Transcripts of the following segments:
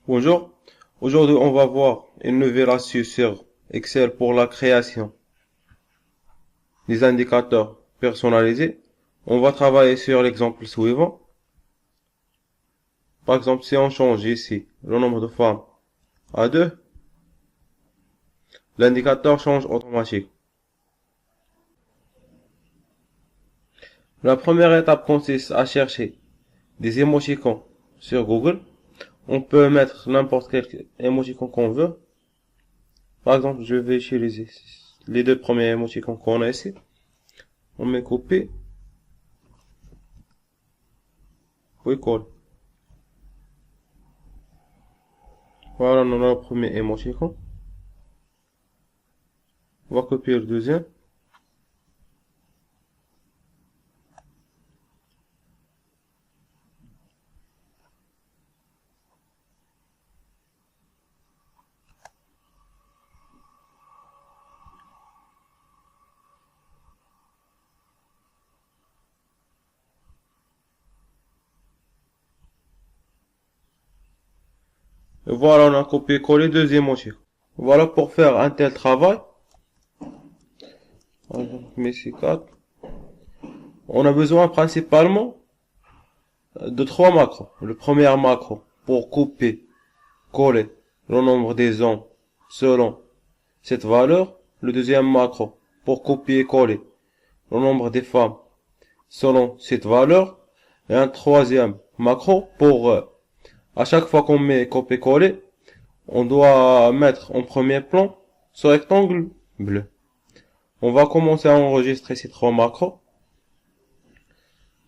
Bonjour, aujourd'hui on va voir une nouvelle astuce sur Excel pour la création des indicateurs personnalisés. On va travailler sur l'exemple suivant. Par exemple, si on change ici le nombre de femmes à 2, l'indicateur change automatiquement. La première étape consiste à chercher des émoticônes sur Google. On peut mettre n'importe quel émoticône qu'on veut. Par exemple, je vais utiliser les deux premiers émoticônes qu'on a ici. On met copier, puis coller. Voilà, on a le premier émoticône. On va copier le deuxième. Et voilà, on a copié-collé deux émoticônes. Voilà pour faire un tel travail. Par exemple, ici 4. On a besoin principalement de trois macros. Le premier macro pour couper, coller le nombre des hommes selon cette valeur. Le deuxième macro pour copier-coller le nombre des femmes selon cette valeur. Et un troisième macro pour, à chaque fois qu'on met copier-coller, on doit mettre en premier plan ce rectangle bleu. On va commencer à enregistrer ces trois macros.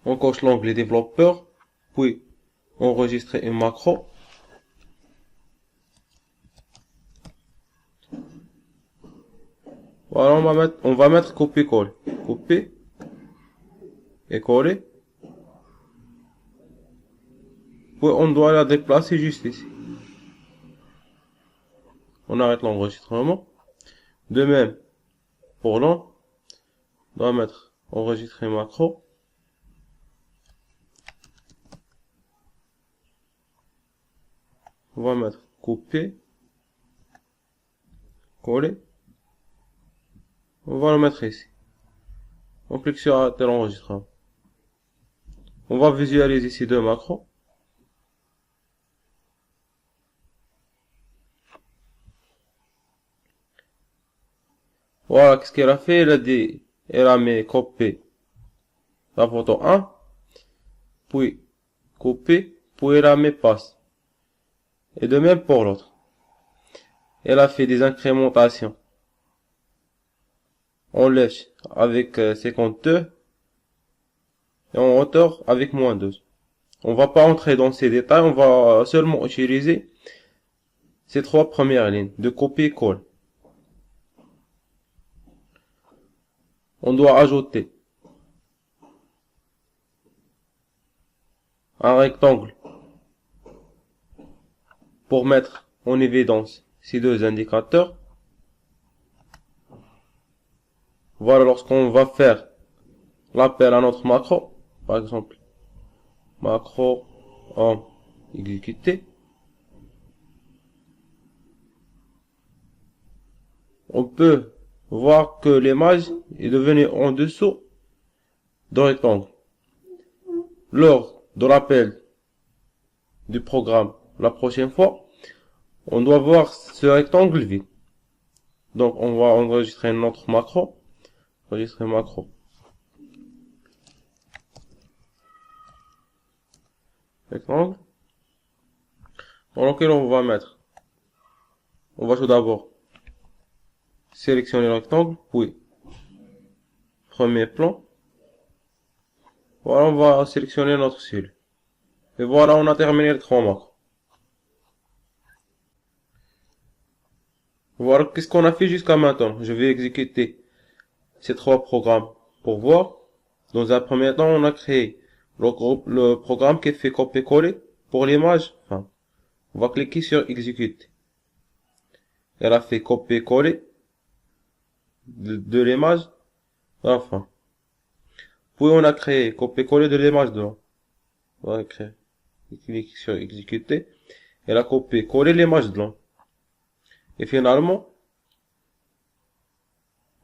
On coche l'onglet développeur, puis enregistrer une macro. Voilà, on va mettre copier-coller. Copier et coller. Puis on doit la déplacer juste ici. On arrête l'enregistrement. De même, pour l'an, on doit mettre enregistrer macro. On va mettre copier, coller. On va le mettre ici. On clique sur arrêter l'enregistrement. On va visualiser ces deux macros. Voilà, qu'est-ce qu'elle a fait? Elle a mis copier la photo 1, puis copier, puis elle a mis passe. Et de même pour l'autre. Elle a fait des incrémentations en lèche avec 52 et en hauteur avec -12. On va pas entrer dans ces détails, on va seulement utiliser ces trois premières lignes de copier-coller. On doit ajouter un rectangle pour mettre en évidence ces deux indicateurs. Voilà, lorsqu'on va faire l'appel à notre macro, par exemple, macro en exécuté, on peut voir que l'image est devenue en dessous du rectangle. Lors de l'appel du programme la prochaine fois, on doit voir ce rectangle vide. Donc on va enregistrer notre macro. Enregistrer macro. Rectangle. Dans lequel on va mettre. On va tout d'abord sélectionner le rectangle, puis premier plan. Voilà, on va sélectionner notre cellule. Et voilà, on a terminé les trois macros. Voilà, qu'est-ce qu'on a fait jusqu'à maintenant. Je vais exécuter ces trois programmes pour voir. Dans un premier temps, on a créé le programme qui fait copier-coller pour l'image. Enfin, on va cliquer sur exécuter. Elle a fait copier-coller de l'image à la fin. Puis on a créé copier-coller de l'image de l'eau. On va créer. Clique sur exécuter. Elle a copié, collé l'image de l'homme. Et finalement,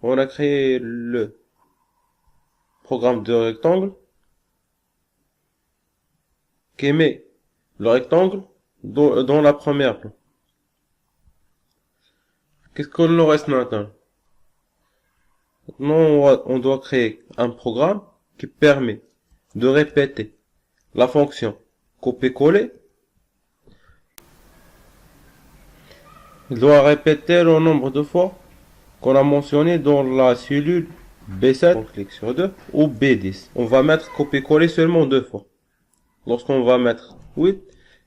on a créé le programme de rectangle qui met le rectangle dans la première plan. Qu'est-ce qu'on nous reste maintenant? Maintenant, on doit créer un programme qui permet de répéter la fonction copier-coller. Il doit répéter le nombre de fois qu'on a mentionné dans la cellule B7, on clique sur 2, ou B10. On va mettre copier-coller seulement 2 fois. Lorsqu'on va mettre 8,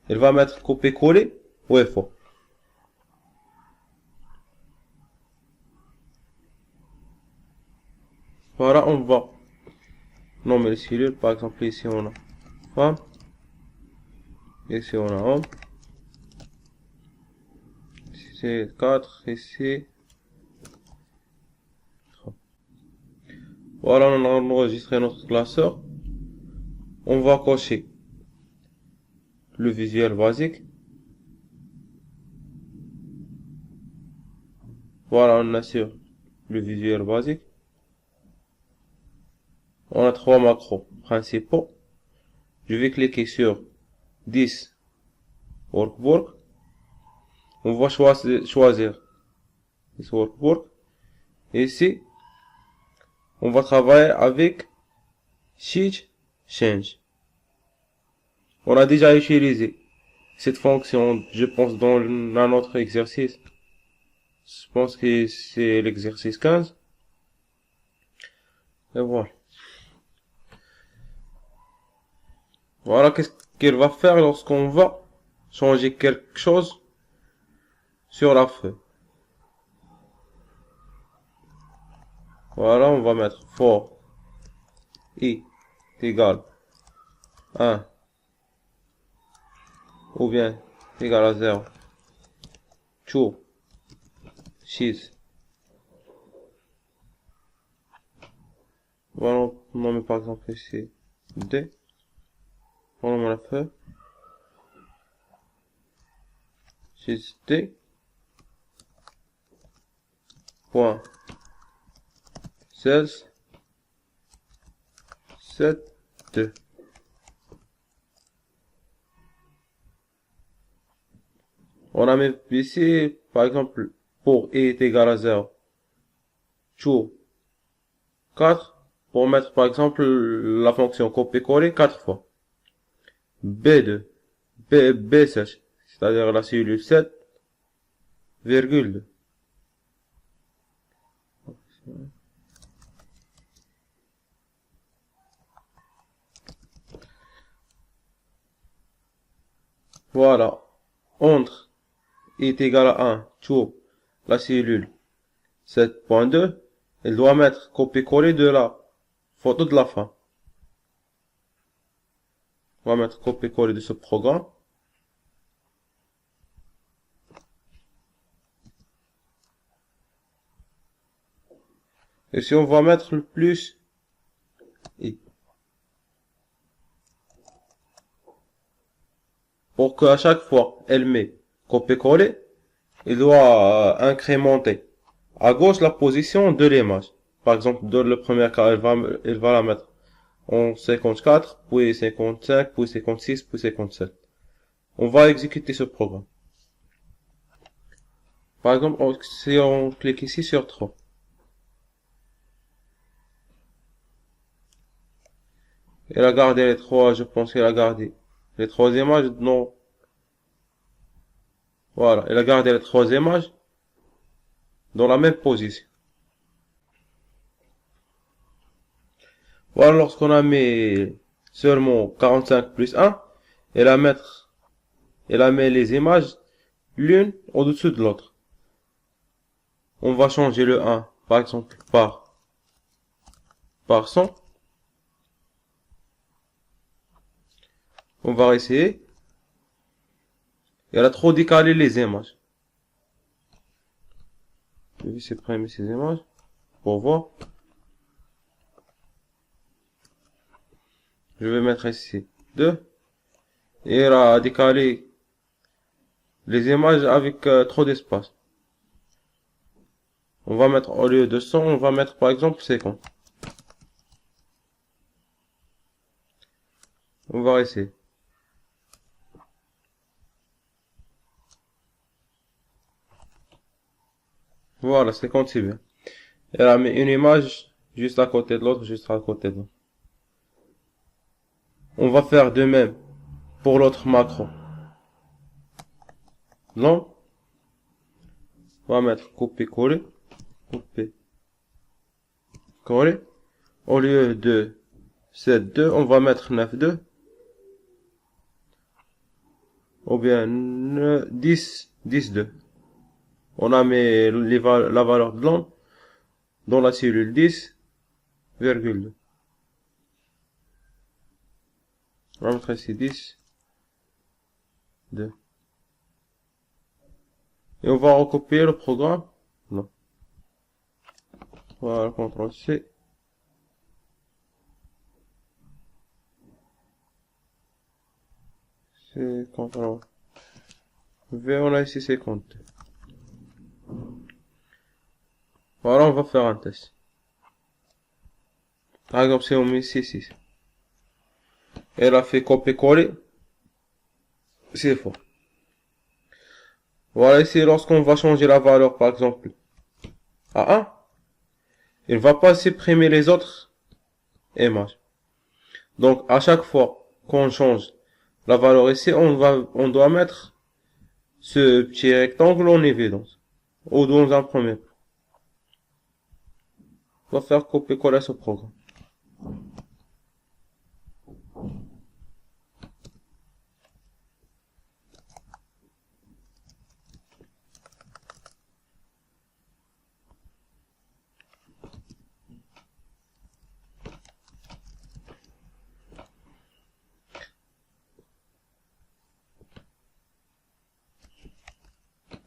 il va mettre copier-coller 8 fois. Voilà, on va nommer les cellules. Par exemple, ici on a femme, ici on a homme, ici c'est 4, ici 3. Voilà, on a enregistré notre classeur. On va cocher le visuel basique. Voilà, on assure le visuel basique. On a 3 macros principaux. Je vais cliquer sur 10 workbook. On va choisir 10 workbook. Et ici, on va travailler avec Sheet Change. On a déjà utilisé cette fonction, je pense, dans un autre exercice. Je pense que c'est l'exercice 15. Et voilà. Voilà qu'est-ce qu'elle va faire lorsqu'on va changer quelque chose sur la feuille. Voilà, on va mettre for i égale 1 ou bien égal à 0. To sheets. Voilà, on met par exemple ici D. On met la feuille. Sheets D. Point 16 7 2. On a mis ici, par exemple, pour i est égal à 0, to 4, pour mettre par exemple la fonction copier-coller 4 fois. B2, B7, c'est-à-dire la cellule 7, virgule 2. Voilà, entre i est égal à 1, to la cellule 7.2, elle doit mettre copier-coller de la photo de la fin. On va mettre copier-coller de ce programme. Et si on va mettre le plus i. Pour qu'à chaque fois elle met copier-coller, il doit incrémenter à gauche la position de l'image. Par exemple, dans le premier cas, elle va la mettre en 54, puis 55, puis 56, puis 57. On va exécuter ce programme. Par exemple, si on clique ici sur 3. Elle a gardé les 3, je pense qu'elle a gardé les 3 images, non. Voilà, elle a gardé les 3 images dans la même position. Voilà, lorsqu'on a mis seulement 45 plus 1, elle a mis les images l'une au-dessus de l'autre. On va changer le 1, par exemple, par 100. On va essayer. Elle a trop décalé les images. Je vais supprimer ces images pour voir. Je vais mettre ici 2. Et elle a décalé les images avec trop d'espace. On va mettre au lieu de 100, on va mettre par exemple 50. On va essayer. Voilà, 50 c'est bien. Et là, met une image juste à côté de l'autre, juste à côté de l'autre. On va faire de même pour l'autre macro. Non? On va mettre copier-coller. Copier-coller. Au lieu de 7,2, on va mettre 9,2. Ou bien 10,2. On a mis la valeur de l'onde dans la cellule 10,2. On va mettre ici 10,2. Et on va recopier le programme. Non. Voilà, CTRL C. C'est CTRL V, on a ici 50. Voilà, on va faire un test. Par exemple, si on met 6. Elle a fait copier-coller. C'est faux. Voilà, ici, lorsqu'on va changer la valeur, par exemple, à 1, il ne va pas supprimer les autres images. Donc, à chaque fois qu'on change la valeur ici, on doit mettre ce petit rectangle en évidence. Ou dans un premier plan. On va faire copier-coller ce programme.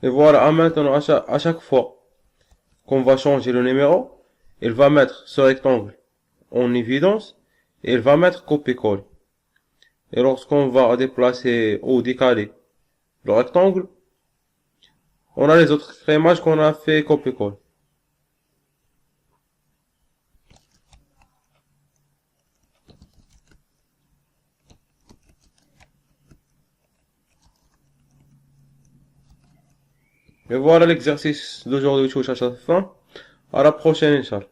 Et voilà, maintenant, à chaque fois qu'on va changer le numéro, il va mettre ce rectangle en évidence et il va mettre copier-coller. Et lorsqu'on va déplacer ou décaler le rectangle, on a les autres images qu'on a fait copier-coller. Et voilà l'exercice d'aujourd'hui touche à sa fin. À la prochaine, Inch'Allah.